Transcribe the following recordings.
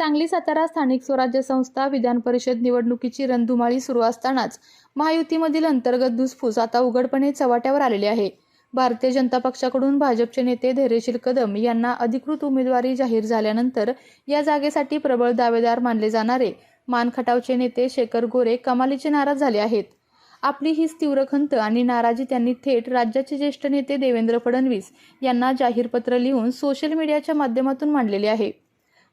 सांगली सातारा स्थानिक स्वराज्य संस्था विधान परिषद निवडणुकीची रणधुमाळी सुरू असतानाच महायुतीमधील अंतर्गत धुसफूस आता उघडपणे चव्हाट्यावर आलेली आहे। भारतीय जनता पक्षाकडून भाजपचे नेते धैर्यशील कदम यांना अधिकृत उमेदवारी जाहीर झाल्यानंतर या जागेसाठी प्रबळ दावेदार मानले जाणारे मान खटावचे नेते शेखर गोरे कमालीचे नाराज झाले आहेत। आपली हीच तीव्र खंत आणि नाराजी त्यांनी थेट राज्याचे ज्येष्ठ नेते देवेंद्र फडणवीस यांना जाहीर पत्र लिहून सोशल मीडियाच्या माध्यमातून मांडलेली आहे।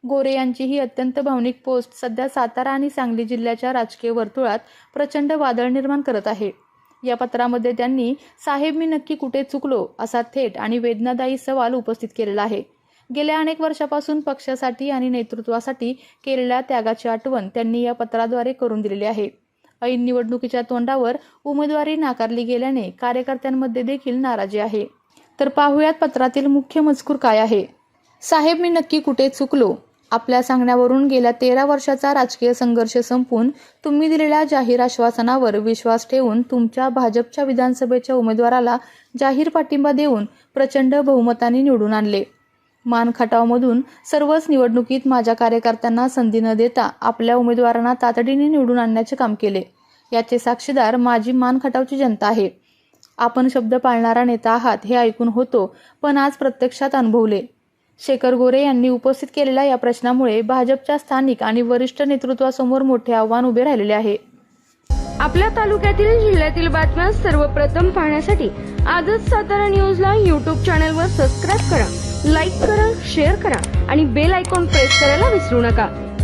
गोरे यांची ही अत्यंत भावनिक पोस्ट सध्या सातारा आणि सांगली जिल्ह्याच्या राजकीय वर्तुळात प्रचंड वादळ निर्माण करत आहे। या पत्रामध्ये त्यांनी साहेब मी नक्की कुठे चुकलो असा थेट आणि वेदनादायी सवाल उपस्थित केलेला आहे। गेल्या अनेक वर्षापासून पक्षासाठी आणि नेतृत्वासाठी केलेल्या त्यागाची आठवण त्यांनी या पत्राद्वारे करून दिलेली आहे। ऐन निवडणुकीच्या तोंडावर उमेदवारी नाकारली गेल्याने कार्यकर्त्यांमध्ये देखील नाराजी आहे। तर पाहूयात पत्रातील मुख्य मजकूर काय आहे। साहेब मी नक्की कुठे चुकलो। आपल्या सांगण्यावरून गेल्या 13 वर्षाचा राजकीय संघर्ष संपून तुम्ही दिलेल्या जाहीर आश्वासनावर विश्वास ठेवून तुमच्या भाजपच्या विधानसभेच्या उमेदवाराला जाहीर पाठिंबा देऊन प्रचंड बहुमताने निवडून आणले। मान खटावमधून सर्वच निवडणुकीत माझ्या कार्यकर्त्यांना संधी न देता आपल्या उमेदवारांना तातडीने निवडून आणण्याचे काम केले। याचे साक्षीदार माझी मान खटावची जनता आहे। आपण शब्द पाळणारा नेता आहात हे ऐकून होतो, पण आज प्रत्यक्षात अनुभवले। शेखर गोरे यांनी उपस्थित केलेल्या या प्रश्नामुळे भाजपच्या स्थानिक आणि वरिष्ठ नेतृत्वासमोर मोठे आव्हान उभे राहिलेले आहे। आपल्या तालुक्यातील जिल्ह्यातील बातम्या सर्वप्रथम पाहण्यासाठी आजच सातारा न्यूजला YouTube चॅनलवर सबस्क्राईब करा, लाईक करा, शेअर करा आणि बेल आयकॉन प्रेस करायला विसरू नका।